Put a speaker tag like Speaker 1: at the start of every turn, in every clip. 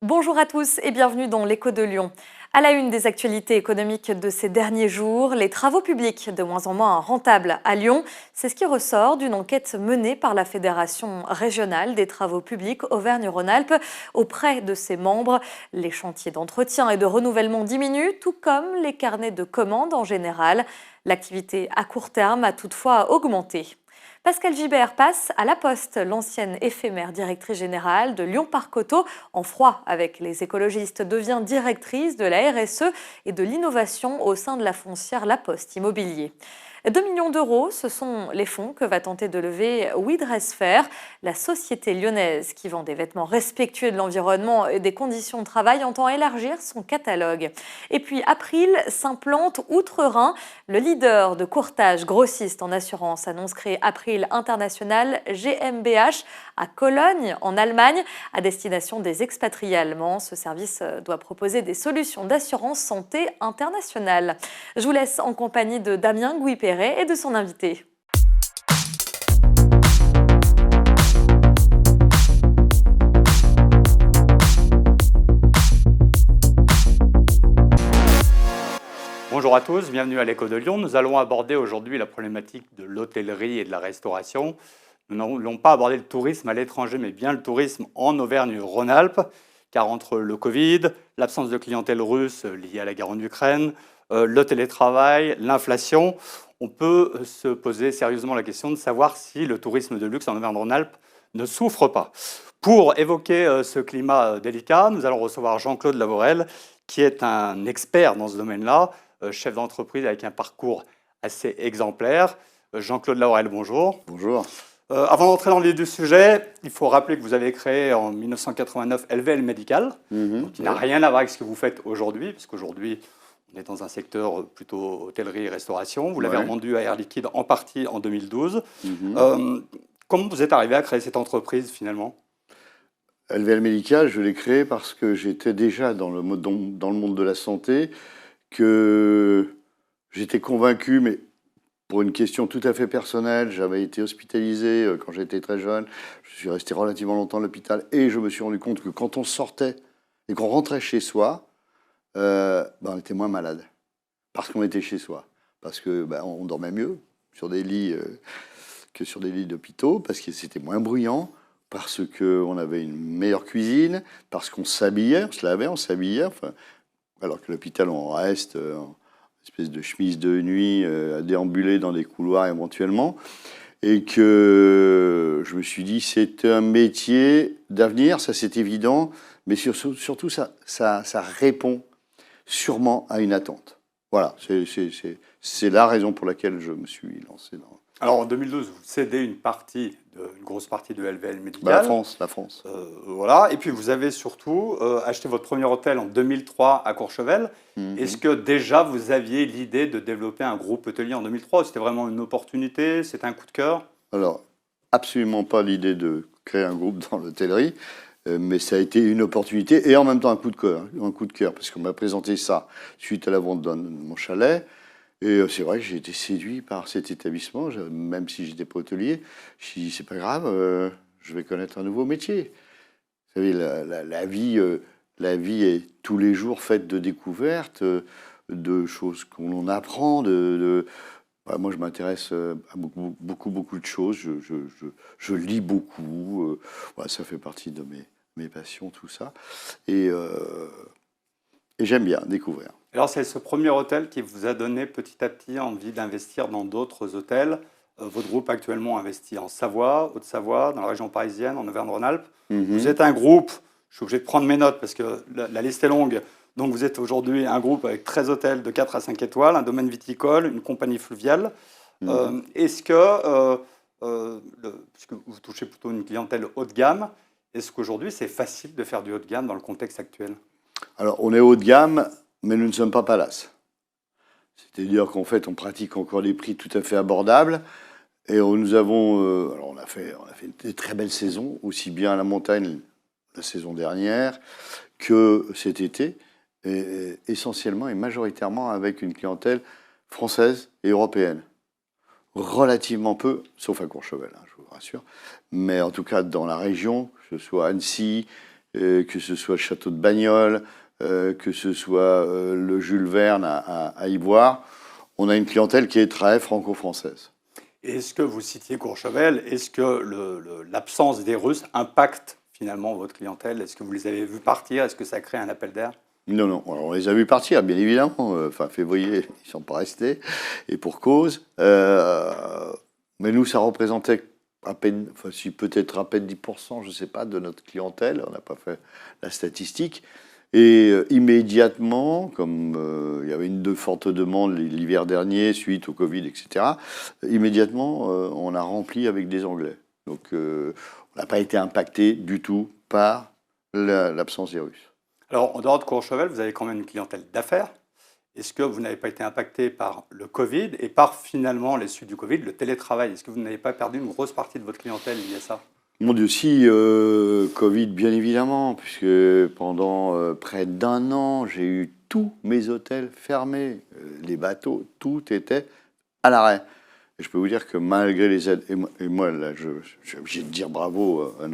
Speaker 1: Bonjour à tous et bienvenue dans l'Écho de Lyon. À la une des actualités économiques de ces derniers jours, les travaux publics de moins en moins rentables à Lyon. C'est ce qui ressort d'une enquête menée par la Fédération régionale des travaux publics Auvergne-Rhône-Alpes auprès de ses membres. Les chantiers d'entretien et de renouvellement diminuent, tout comme les carnets de commandes en général. L'activité à court terme a toutefois augmenté. Pascal Gibert passe à la Poste. L'ancienne éphémère directrice générale de Lyon-Parc Auto, en froid avec les écologistes, devient directrice de la RSE et de l'innovation au sein de la foncière La Poste Immobilier. 2 millions d'euros, ce sont les fonds que va tenter de lever We Dress Fair, la société lyonnaise qui vend des vêtements respectueux de l'environnement et des conditions de travail entend élargir son catalogue. Et puis April s'implante outre-Rhin. Le leader de courtage grossiste en assurance annonce créer April International GmbH à Cologne, en Allemagne, à destination des expatriés allemands. Ce service doit proposer des solutions d'assurance santé internationale. Je vous laisse en compagnie de Damien Gouy-Perret et de son invité.
Speaker 2: Bonjour à tous, bienvenue à l'Écho de Lyon. Nous allons aborder aujourd'hui la problématique de l'hôtellerie et de la restauration. Nous n'allons pas aborder le tourisme à l'étranger, mais bien le tourisme en Auvergne-Rhône-Alpes, car entre le Covid, l'absence de clientèle russe liée à la guerre en Ukraine, le télétravail, l'inflation, on peut se poser sérieusement la question de savoir si le tourisme de luxe en Auvergne-Rhône-Alpes ne souffre pas. Pour évoquer ce climat délicat, nous allons recevoir Jean-Claude Lavorel, qui est un expert dans ce domaine-là, chef d'entreprise avec un parcours assez exemplaire. Jean-Claude Lavorel, bonjour.
Speaker 3: Bonjour.
Speaker 2: Avant d'entrer dans le vif du sujet, il faut rappeler que vous avez créé en 1989 LVL Médical, qui n'a rien à voir avec ce que vous faites aujourd'hui, parce qu'aujourd'hui, on est dans un secteur plutôt hôtellerie et restauration. Vous l'avez revendu à Air Liquide en partie en 2012. Comment vous êtes arrivé à créer cette entreprise finalement ?
Speaker 3: LVL Médical, je l'ai créé parce que j'étais déjà dans le monde de la santé, que j'étais convaincu, mais pour une question tout à fait personnelle, j'avais été hospitalisé quand j'étais très jeune, je suis resté relativement longtemps à l'hôpital, et je me suis rendu compte que quand on sortait et qu'on rentrait chez soi, on était moins malade, parce qu'on était chez soi, parce que on dormait mieux sur des lits que sur des lits d'hôpitaux, parce que c'était moins bruyant, parce qu'on avait une meilleure cuisine, parce qu'on s'habillait, on se lavait, on s'habillait, enfin, alors que l'hôpital, on reste en espèce de chemise de nuit à déambuler dans des couloirs éventuellement, et que je me suis dit, c'est un métier d'avenir, ça c'est évident, mais surtout ça répond sûrement à une attente. Voilà, c'est la raison pour laquelle je me suis lancé dans...
Speaker 2: Alors en 2012, vous cédez une grosse partie de LVL Médical.
Speaker 3: La France.
Speaker 2: Voilà, et puis vous avez surtout acheté votre premier hôtel en 2003 à Courchevel. Est-ce que déjà vous aviez l'idée de développer un groupe hôtelier en 2003 ? C'était vraiment une opportunité ? C'était un coup de cœur ?
Speaker 3: Alors, absolument pas l'idée de créer un groupe dans l'hôtellerie, mais ça a été une opportunité et en même temps un coup de cœur, parce qu'on m'a présenté ça suite à la vente de mon chalet. Et c'est vrai que j'ai été séduit par cet établissement, même si j'étais pas hôtelier. Je me suis dit, c'est pas grave, je vais connaître un nouveau métier. Vous savez, la vie est tous les jours faite de découvertes, de choses qu'on apprend. Moi, je m'intéresse à beaucoup de choses. Je lis beaucoup. Ça fait partie de mes passions, tout ça. Et j'aime bien découvrir.
Speaker 2: Alors, c'est ce premier hôtel qui vous a donné petit à petit envie d'investir dans d'autres hôtels. Votre groupe actuellement investit en Savoie, Haute-Savoie, dans la région parisienne, en Auvergne-Rhône-Alpes. Vous êtes un groupe, je suis obligé de prendre mes notes parce que la liste est longue. Donc, vous êtes aujourd'hui un groupe avec 13 hôtels de 4 à 5 étoiles, un domaine viticole, une compagnie fluviale. Est-ce que, puisque vous touchez plutôt une clientèle haut de gamme, est-ce qu'aujourd'hui c'est facile de faire du haut de gamme dans le contexte actuel ?
Speaker 3: Alors, on est haut de gamme, mais nous ne sommes pas Palace. C'est-à-dire qu'en fait, on pratique encore des prix tout à fait abordables. Et nous avons... on a fait des très belles saisons, aussi bien à la montagne la saison dernière que cet été, et essentiellement et majoritairement avec une clientèle française et européenne. Relativement peu, sauf à Courchevel, je vous rassure. Mais en tout cas, dans la région, que ce soit Annecy, que ce soit le château de Bagnoles, que ce soit le Jules Verne à Ivoire. On a une clientèle qui est très franco-française.
Speaker 2: Est-ce que vous citiez Courchevel, est-ce que l'absence des Russes impacte finalement votre clientèle? Est-ce que vous les avez vus partir? Est-ce que ça crée un appel d'air?
Speaker 3: Non, non, alors on les a vus partir, bien évidemment. Fin février, ils ne sont pas restés, et pour cause. Mais nous, ça représentait à peine, enfin, si peut-être à peine 10%, je ne sais pas, de notre clientèle. On n'a pas fait la statistique. Et immédiatement, comme il y avait une forte demande l'hiver dernier, suite au Covid, etc., immédiatement, on a rempli avec des Anglais. Donc, on n'a pas été impacté du tout par l'absence des Russes.
Speaker 2: Alors, en dehors de Courchevel, vous avez quand même une clientèle d'affaires. Est-ce que vous n'avez pas été impacté par le Covid et par finalement les suites du Covid, le télétravail? Est-ce que vous n'avez pas perdu une grosse partie de votre clientèle liée à ça?
Speaker 3: Mon Dieu, si, Covid, bien évidemment, puisque pendant près d'1 an, j'ai eu tous mes hôtels fermés, les bateaux, tout était à l'arrêt. Et je peux vous dire que malgré les aides, et moi là, j'ai obligé de dire bravo à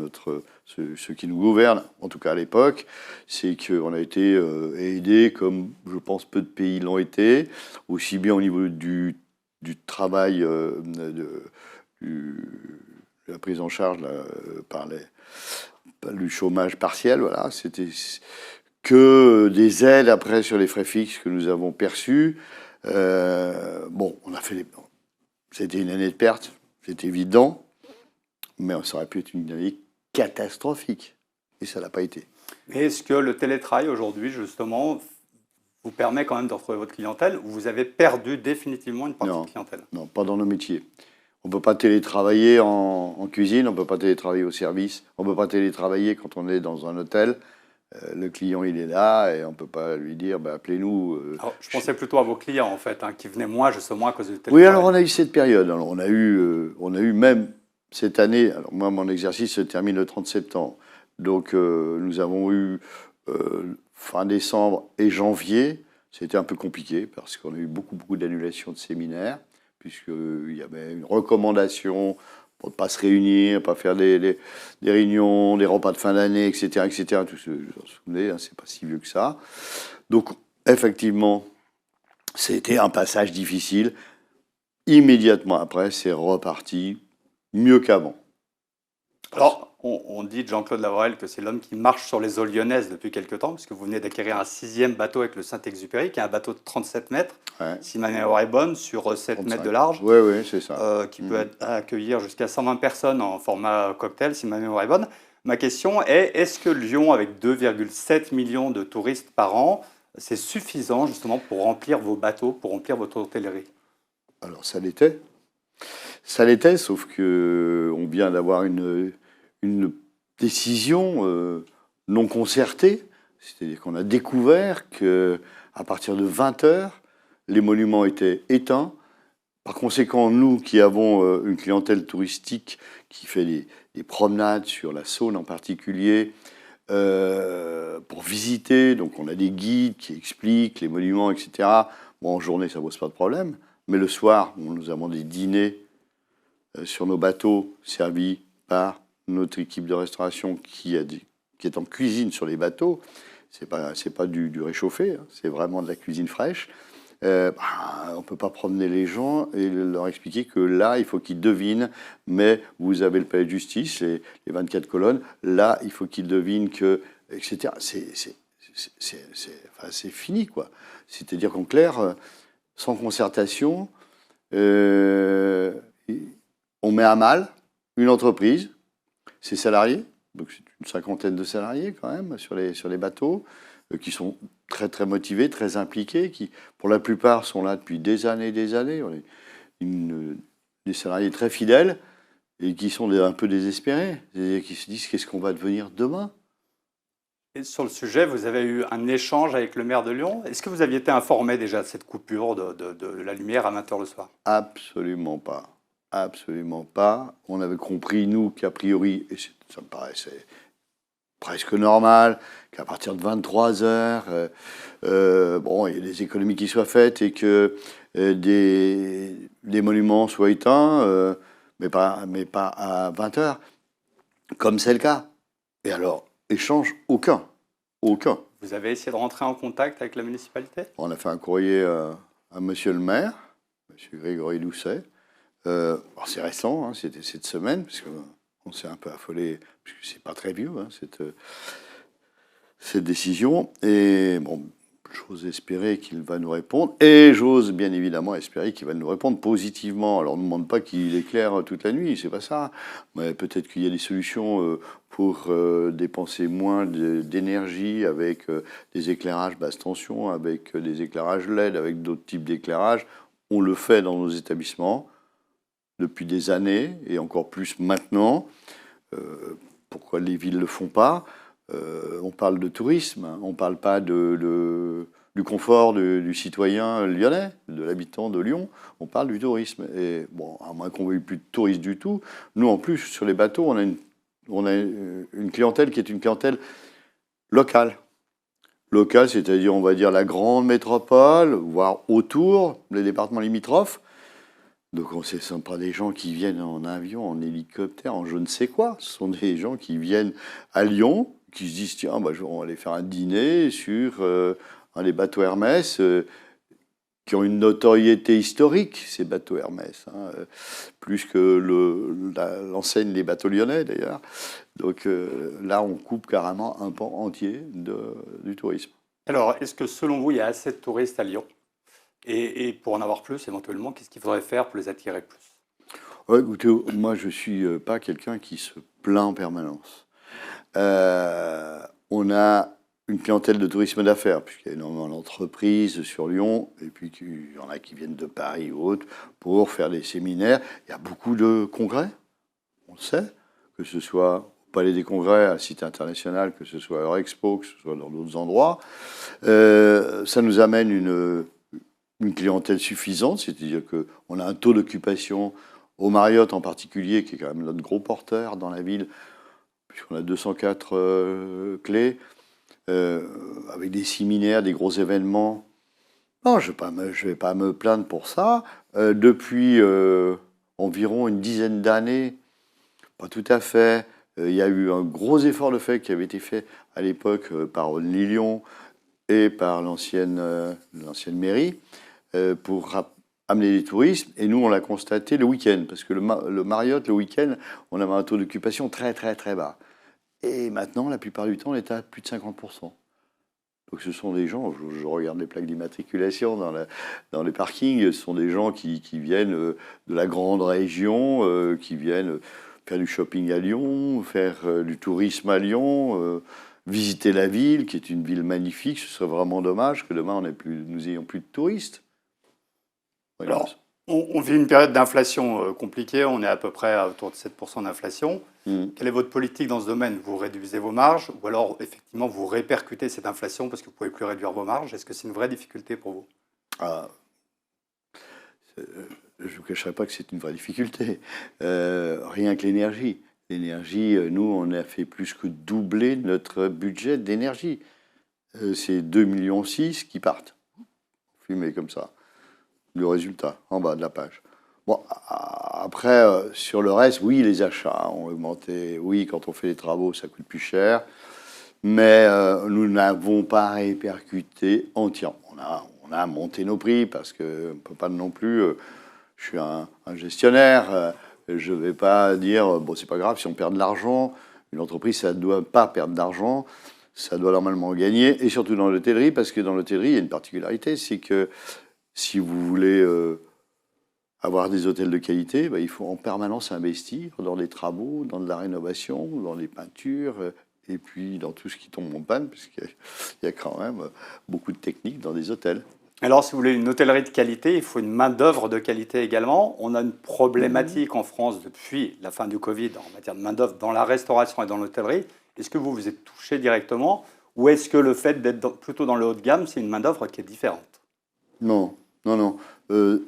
Speaker 3: ceux qui nous gouvernent, en tout cas à l'époque, c'est qu'on a été aidés comme je pense peu de pays l'ont été, aussi bien au niveau du travail, de la prise en charge là, par le chômage partiel, voilà, c'était que des aides après sur les frais fixes que nous avons perçus. Bon, on a fait c'était une année de perte, c'est évident, mais ça aurait pu être une année catastrophique, et ça l'a pas été.
Speaker 2: Mais est-ce que le télétravail aujourd'hui, justement, vous permet quand même de retrouver votre clientèle ou vous avez perdu définitivement une partie de clientèle?
Speaker 3: Non, pas dans nos métiers. On ne peut pas télétravailler en cuisine, on ne peut pas télétravailler au service, on ne peut pas télétravailler quand on est dans un hôtel. Le client, il est là et on ne peut pas lui dire bah, appelez-nous.
Speaker 2: Je pensais plutôt à vos clients, en fait, hein, qui venaient moins, justement, à cause du télétravail.
Speaker 3: Oui, alors on a eu cette période. Alors, on a eu même cette année, alors moi, mon exercice se termine le 30 septembre. Donc, nous avons eu fin décembre et janvier. C'était un peu compliqué parce qu'on a eu beaucoup d'annulations de séminaires, puisqu'il y avait une recommandation pour ne pas se réunir, pas faire des réunions, des repas de fin d'année, etc. Tout ce, vous en souvenez, hein, c'est pas si vieux que ça. Donc, effectivement, c'était un passage difficile. Immédiatement après, c'est reparti mieux qu'avant.
Speaker 2: Alors, on dit de Jean-Claude Lavorel que c'est l'homme qui marche sur les eaux lyonnaises depuis quelque temps, puisque vous venez d'acquérir un 6e bateau avec le Saint-Exupéry, qui est un bateau de 37 mètres,
Speaker 3: Ouais.
Speaker 2: si ma mémoire est bonne, sur 7
Speaker 3: 35
Speaker 2: mètres de large,
Speaker 3: Oui, c'est ça.
Speaker 2: qui peut accueillir jusqu'à 120 personnes en format cocktail, si ma mémoire est bonne. Ma question est, est-ce que Lyon, avec 2,7 millions de touristes par an, c'est suffisant justement pour remplir vos bateaux, pour remplir votre hôtellerie?
Speaker 3: Alors, ça l'était. Ça l'était, sauf qu'on vient d'avoir une décision non concertée. C'est-à-dire qu'on a découvert qu'à partir de 20h, les monuments étaient éteints. Par conséquent, nous qui avons une clientèle touristique qui fait des promenades sur la Saône en particulier, pour visiter, donc on a des guides qui expliquent les monuments, etc. Bon, en journée, ça ne pose pas de problème. Mais le soir, nous avons des dîners sur nos bateaux servis par notre équipe de restauration qui est en cuisine sur les bateaux. C'est pas du réchauffé, hein, c'est vraiment de la cuisine fraîche. On ne peut pas promener les gens et leur expliquer que là, il faut qu'ils devinent, mais vous avez le palais de justice, les 24 colonnes, là, il faut qu'ils devinent que, etc. C'est fini, quoi. C'est-à-dire qu'en clair, sans concertation, on met à mal une entreprise, ses salariés, donc c'est une 50aine de salariés quand même sur les bateaux, qui sont très motivés, très impliqués, qui pour la plupart sont là depuis des années. On est des salariés très fidèles et qui sont un peu désespérés, c'est-à-dire qui se disent qu'est-ce qu'on va devenir demain.
Speaker 2: Et sur le sujet, vous avez eu un échange avec le maire de Lyon. Est-ce que vous aviez été informé déjà de cette coupure de la lumière à 20h le soir?
Speaker 3: Absolument pas. Absolument pas. On avait compris, nous, qu'a priori, et ça me paraissait presque normal, qu'à partir de 23h, bon, il y a des économies qui soient faites et que des monuments soient éteints, mais pas à 20h, comme c'est le cas. Et alors, échange aucun. Aucun.
Speaker 2: Vous avez essayé de rentrer en contact avec la municipalité?
Speaker 3: On a fait un courrier à monsieur le maire, monsieur Grégory Doucet. C'est récent, hein, c'était cette semaine, parce qu'on s'est un peu affolé, puisque c'est pas très vieux, hein, cette décision. Et bon, j'ose espérer qu'il va nous répondre, et j'ose bien évidemment espérer qu'il va nous répondre positivement. Alors on ne demande pas qu'il éclaire toute la nuit, c'est pas ça, mais peut-être qu'il y a des solutions pour dépenser moins d'énergie avec des éclairages basse tension, avec des éclairages LED, avec d'autres types d'éclairages. On le fait dans nos établissements depuis des années, et encore plus maintenant. Pourquoi les villes ne le font pas? On parle de tourisme, hein, on ne parle pas du confort du citoyen lyonnais, de l'habitant de Lyon, on parle du tourisme. Et bon, à moins qu'on ne veuille plus de touristes du tout, nous en plus, sur les bateaux, on a une clientèle qui est une clientèle locale. Locale, c'est-à-dire, on va dire, la grande métropole, voire autour, les départements limitrophes. Donc, ce ne sont pas des gens qui viennent en avion, en hélicoptère, en je ne sais quoi. Ce sont des gens qui viennent à Lyon, qui se disent, tiens, on va aller faire un dîner sur les bateaux Hermès, qui ont une notoriété historique, ces bateaux Hermès, hein, plus que l'enseigne des bateaux lyonnais, d'ailleurs. Donc là, on coupe carrément un pan entier du tourisme.
Speaker 2: Alors, est-ce que selon vous, il y a assez de touristes à Lyon? Et pour en avoir plus, éventuellement, qu'est-ce qu'il faudrait faire pour les attirer plus?
Speaker 3: Ouais, écoutez, moi, je ne suis pas quelqu'un qui se plaint en permanence. On a une clientèle de tourisme d'affaires, puisqu'il y a énormément d'entreprises sur Lyon, et puis il y en a qui viennent de Paris ou autres pour faire des séminaires. Il y a beaucoup de congrès, on le sait, que ce soit au Palais des Congrès, à Cité Internationale, que ce soit à Eurexpo, que ce soit dans d'autres endroits. Ça nous amène une clientèle suffisante, c'est-à-dire qu'on a un taux d'occupation au Marriott en particulier, qui est quand même notre gros porteur dans la ville, puisqu'on a 204 clés, avec des séminaires, des gros événements. Non, je ne vais pas me plaindre pour ça. Depuis environ une dizaine d'années, pas tout à fait, il y a eu un gros effort de fait qui avait été fait à l'époque par Only Lyon et par l'ancienne mairie pour amener les touristes. Et nous, on l'a constaté le week-end, parce que le Marriott, le week-end, on avait un taux d'occupation très, très, très bas. Et maintenant, la plupart du temps, on est à plus de 50%. Donc ce sont des gens, je regarde les plaques d'immatriculation dans les parkings, ce sont des gens qui viennent de la grande région, qui viennent faire du shopping à Lyon, faire du tourisme à Lyon, visiter la ville, qui est une ville magnifique. Ce serait vraiment dommage que demain, nous ayons plus de touristes. Voilà.
Speaker 2: Alors, on vit une période d'inflation compliquée, on est à peu près autour de 7% d'inflation. Quelle est votre politique dans ce domaine? Vous réduisez vos marges ou alors effectivement vous répercutez cette inflation parce que vous ne pouvez plus réduire vos marges? Est-ce que c'est une vraie difficulté pour vous?
Speaker 3: Je ne vous cacherai pas que c'est une vraie difficulté. Rien que l'énergie. L'énergie, nous, on a fait plus que doubler notre budget d'énergie. C'est 2,6 millions qui partent. Fumés comme ça. Le résultat, en bas de la page. Bon, après, sur le reste, oui, les achats ont augmenté. Oui, quand on fait les travaux, ça coûte plus cher. Mais nous n'avons pas répercuté entièrement. On a monté nos prix parce qu'on ne peut pas non plus... je suis un gestionnaire. Je ne vais pas dire, bon, c'est pas grave si on perd de l'argent. Une entreprise, ça ne doit pas perdre d'argent. Ça doit normalement gagner. Et surtout dans l'hôtellerie, parce que dans l'hôtellerie, il y a une particularité, c'est que si vous voulez avoir des hôtels de qualité, il faut en permanence investir dans des travaux, dans de la rénovation, dans des peintures, et puis dans tout ce qui tombe en panne, puisqu'il y a quand même beaucoup de techniques dans des hôtels.
Speaker 2: Alors, si vous voulez une hôtellerie de qualité, il faut une main-d'œuvre de qualité également. On a une problématique en France depuis la fin du Covid en matière de main-d'œuvre dans la restauration et dans l'hôtellerie. Est-ce que vous êtes touché directement ou est-ce que le fait d'être plutôt dans le haut de gamme, c'est une main-d'œuvre qui est différente?
Speaker 3: Non.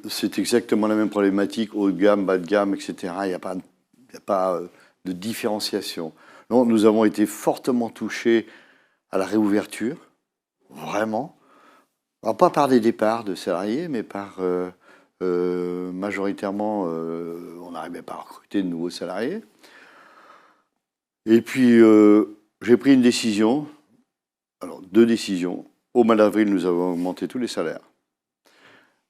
Speaker 3: C'est exactement la même problématique, haut de gamme, bas de gamme, etc. Il n'y a pas de différenciation. Non, nous avons été fortement touchés à la réouverture, vraiment. Alors, pas par des départs de salariés, mais par majoritairement, on n'arrivait pas à recruter de nouveaux salariés. Et puis, j'ai pris une décision, alors 2 décisions. Au mois d'avril, nous avons augmenté tous les salaires.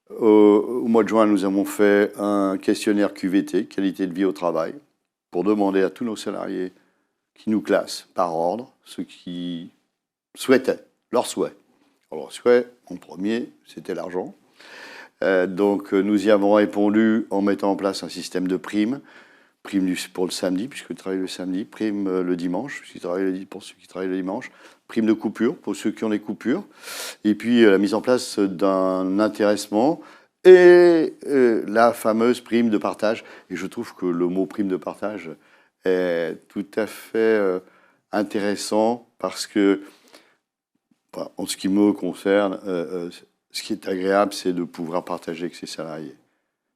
Speaker 3: Au mois de juin, nous avons fait un questionnaire QVT, qualité de vie au travail, pour demander à tous nos salariés qui nous classent par ordre, ceux qui souhaitaient, leurs souhaits. Alors, leur souhait, en premier, c'était l'argent. Donc, nous y avons répondu en mettant en place un système de primes. Prime pour le samedi, puisque je travaille le samedi. Prime le dimanche, pour ceux qui travaillent le dimanche. Prime de coupure, pour ceux qui ont des coupures. Et puis, la mise en place d'un intéressement et la fameuse prime de partage. Et je trouve que le mot prime de partage est tout à fait intéressant parce que, en ce qui me concerne, ce qui est agréable, c'est de pouvoir partager avec ses salariés.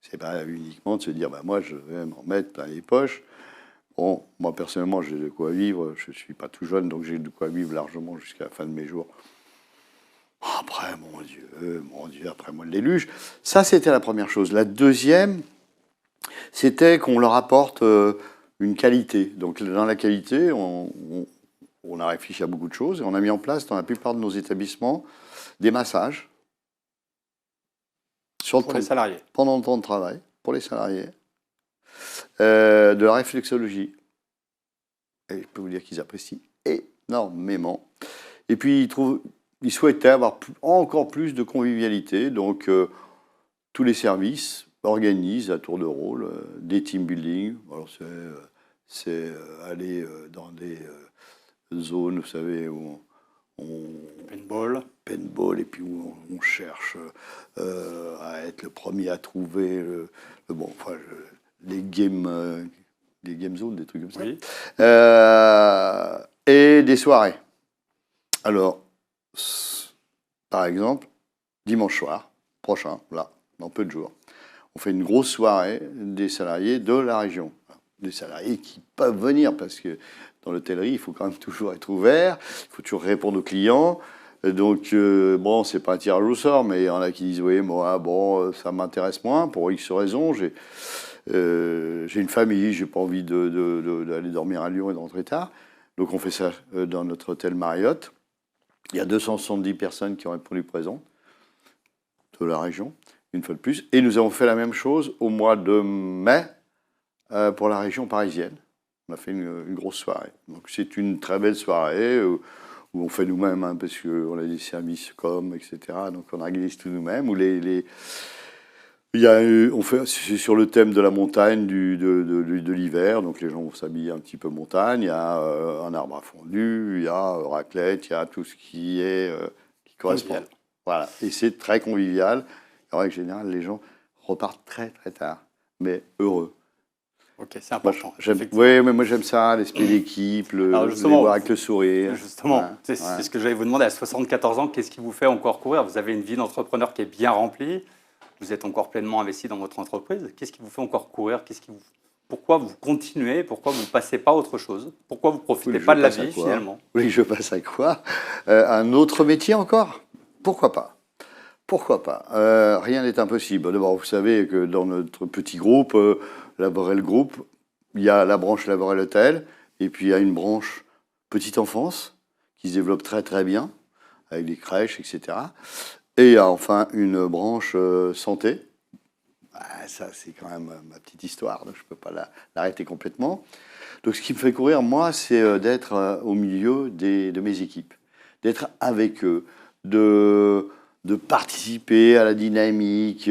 Speaker 3: C'est pas uniquement de se dire, moi, je vais m'en mettre plein les poches. Bon, moi, personnellement, j'ai de quoi vivre. Je ne suis pas tout jeune, donc j'ai de quoi vivre largement jusqu'à la fin de mes jours. Après, mon Dieu, après moi, le déluge. Ça, c'était la première chose. La deuxième, c'était qu'on leur apporte une qualité. Donc, dans la qualité, on a réfléchi à beaucoup de choses et on a mis en place, dans la plupart de nos établissements, des massages.
Speaker 2: Pour les salariés.
Speaker 3: Pendant le temps de travail, pour les salariés. De la réflexologie. Et je peux vous dire qu'ils apprécient énormément. Et puis, ils souhaitaient avoir encore plus de convivialité. Donc, tous les services organisent à tour de rôle des team building. Alors, c'est aller dans des zones, vous savez, où paintball, et puis où on cherche à être le premier à trouver les game zones, des trucs comme ça.
Speaker 2: Oui.
Speaker 3: Et des soirées. Alors, par exemple, dimanche soir prochain, là, dans peu de jours, on fait une grosse soirée des salariés de la région. Des salariés qui peuvent venir, parce que dans l'hôtellerie, il faut quand même toujours être ouvert, il faut toujours répondre aux clients. Donc, c'est pas un tirage au sort, mais il y en a qui disent, oui, moi, ça m'intéresse moins, pour X raisons. J'ai une famille, j'ai pas envie d'aller dormir à Lyon et de rentrer tard. Donc, on fait ça dans notre hôtel Marriott. Il y a 270 personnes qui ont répondu présent de la région, une fois de plus. Et nous avons fait la même chose au mois de mai pour la région parisienne. On a fait une grosse soirée. Donc, c'est une très belle soirée où on fait nous-mêmes, parce qu'on a des services etc. Donc, on organise tout nous-mêmes. C'est sur le thème de la montagne, de l'hiver. Donc, les gens vont s'habiller un petit peu montagne. Il y a un arbre à fondu, il y a raclette, il y a tout ce qui correspond.
Speaker 2: Convivial.
Speaker 3: Voilà. Et c'est très convivial. En règle générale, les gens repartent très, très tard, mais heureux.
Speaker 2: Ok, c'est important.
Speaker 3: Oui, mais moi j'aime ça, l'esprit d'équipe, les voir avec le sourire.
Speaker 2: Justement, c'est ce que j'allais vous demander. À 74 ans, qu'est-ce qui vous fait encore courir? Vous avez une vie d'entrepreneur qui est bien remplie. Vous êtes encore pleinement investi dans votre entreprise. Qu'est-ce qui vous fait encore courir? Pourquoi vous continuez? Pourquoi vous ne passez pas à autre chose? Pourquoi vous ne profitez pas de la vie, finalement?
Speaker 3: Oui, je passe à quoi? Un autre métier encore? Pourquoi pas? Pourquoi pas? Rien n'est impossible. D'abord, vous savez que dans notre petit groupe, Laborel Group, il y a la branche Laborel Hôtel, et puis il y a une branche petite enfance qui se développe très très bien, avec des crèches, etc. Et il y a enfin une branche santé. Ça, c'est quand même ma petite histoire, donc je ne peux pas l'arrêter complètement. Donc ce qui me fait courir, moi, c'est d'être au milieu de mes équipes, d'être avec eux, de participer à la dynamique,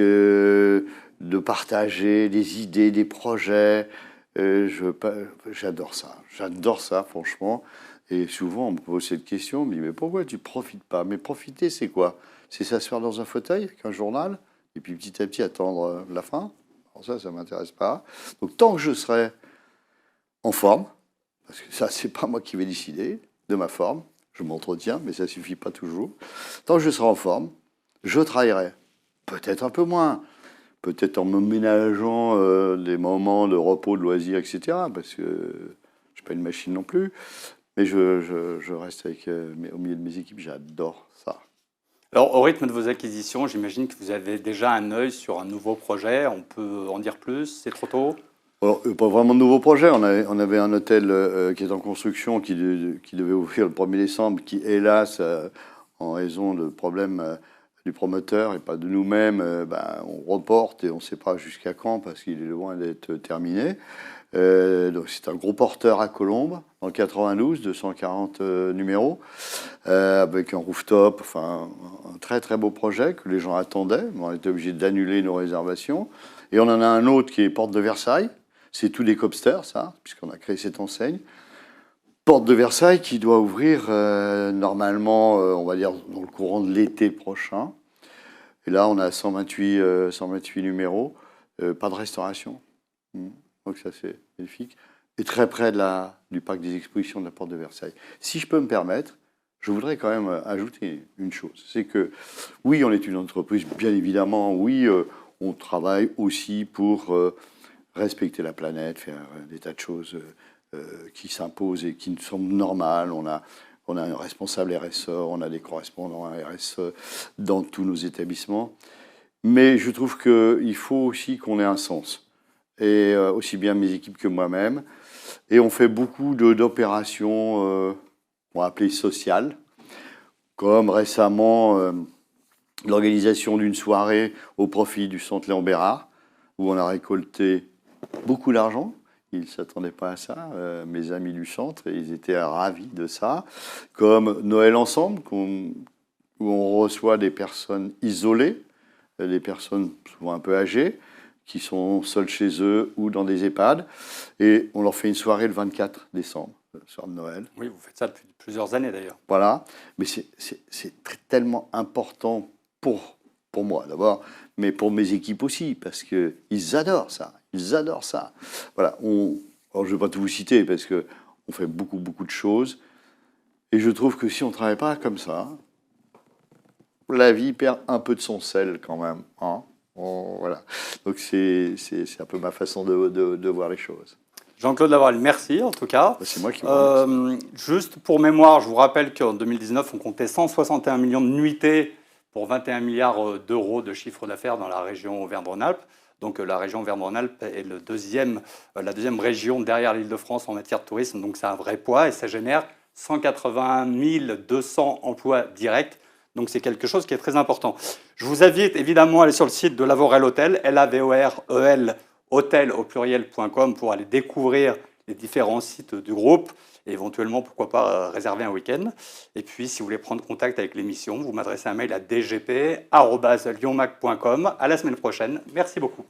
Speaker 3: de partager des idées, des projets. J'adore ça, franchement. Et souvent, on me pose cette question, on me dit, mais pourquoi tu ne profites pas? Mais profiter, c'est quoi? C'est s'asseoir dans un fauteuil avec un journal, et puis petit à petit attendre la fin? Alors ça ne m'intéresse pas. Donc tant que je serai en forme, parce que ça, c'est pas moi qui vais décider de ma forme, je m'entretiens, mais ça ne suffit pas toujours. Tant que je serai en forme, je travaillerai. Peut-être un peu moins, peut-être en me ménageant des moments de repos, de loisirs, etc. Parce que je ne suis pas une machine non plus. Mais je reste au milieu de mes équipes, j'adore ça.
Speaker 2: Alors, au rythme de vos acquisitions, j'imagine que vous avez déjà un œil sur un nouveau projet. On peut en dire plus? C'est trop tôt?
Speaker 3: Alors, pas vraiment de nouveaux projets. On avait un hôtel qui est en construction, qui devait ouvrir le 1er décembre, qui, hélas, en raison de problèmes du promoteur et pas de nous-mêmes, on reporte et on ne sait pas jusqu'à quand parce qu'il est loin d'être terminé. Donc c'est un gros porteur à Colombes, dans le 92, 240 numéros, avec un rooftop, enfin un très très beau projet que les gens attendaient. On était obligé d'annuler nos réservations. Et on en a un autre qui est Porte de Versailles. C'est tous des Copsters, ça, puisqu'on a créé cette enseigne. Porte de Versailles qui doit ouvrir normalement, on va dire, dans le courant de l'été prochain. Et là, on a 128 numéros, pas de restauration. Donc ça, c'est magnifique. Et très près du parc des expositions de la Porte de Versailles. Si je peux me permettre, je voudrais quand même ajouter une chose. C'est que, oui, on est une entreprise, bien évidemment, oui, on travaille aussi pour respecter la planète, faire des tas de choses qui s'imposent et qui nous semblent normales. On a un responsable RSE, on a des correspondants RSE dans tous nos établissements. Mais je trouve qu'il faut aussi qu'on ait un sens. Et aussi bien mes équipes que moi-même. Et on fait beaucoup d'opérations, on va appeler sociales, comme récemment l'organisation d'une soirée au profit du Centre Léon Bérard, où on a récolté beaucoup d'argent. Ils ne s'attendaient pas à ça, mes amis du centre, et ils étaient ravis de ça. Comme Noël Ensemble, où on reçoit des personnes isolées, des personnes souvent un peu âgées, qui sont seuls chez eux ou dans des EHPAD, et on leur fait une soirée le 24 décembre, le soir de Noël.
Speaker 2: Oui, vous faites ça depuis plusieurs années d'ailleurs.
Speaker 3: Voilà, mais c'est tellement important pour moi d'abord, mais pour mes équipes aussi, parce qu'ils adorent ça. Ils adorent ça. Voilà. Alors je ne vais pas tout vous citer parce qu'on fait beaucoup de choses. Et je trouve que si on ne travaille pas comme ça, la vie perd un peu de son sel quand même. Hein. Voilà. Donc c'est un peu ma façon de voir les choses.
Speaker 2: Jean-Claude Lavorel, merci en tout cas.
Speaker 3: C'est moi qui vous remercie.
Speaker 2: Juste pour mémoire, je vous rappelle qu'en 2019, on comptait 161 millions de nuitées pour 21 milliards d'euros de chiffre d'affaires dans la région Auvergne-Rhône-Alpes. Donc la région Auvergne-Rhône-Alpes est la deuxième région derrière l'Île-de-France en matière de tourisme. Donc c'est un vrai poids et ça génère 181 200 emplois directs. Donc c'est quelque chose qui est très important. Je vous invite évidemment à aller sur le site de Lavorel Hôtel, Lavorel, hôtel au pluriel.com pour aller découvrir les différents sites du groupe et éventuellement, pourquoi pas, réserver un week-end. Et puis, si vous voulez prendre contact avec l'émission, vous m'adressez un mail à dgp@lyonmac.com. À la semaine prochaine. Merci beaucoup.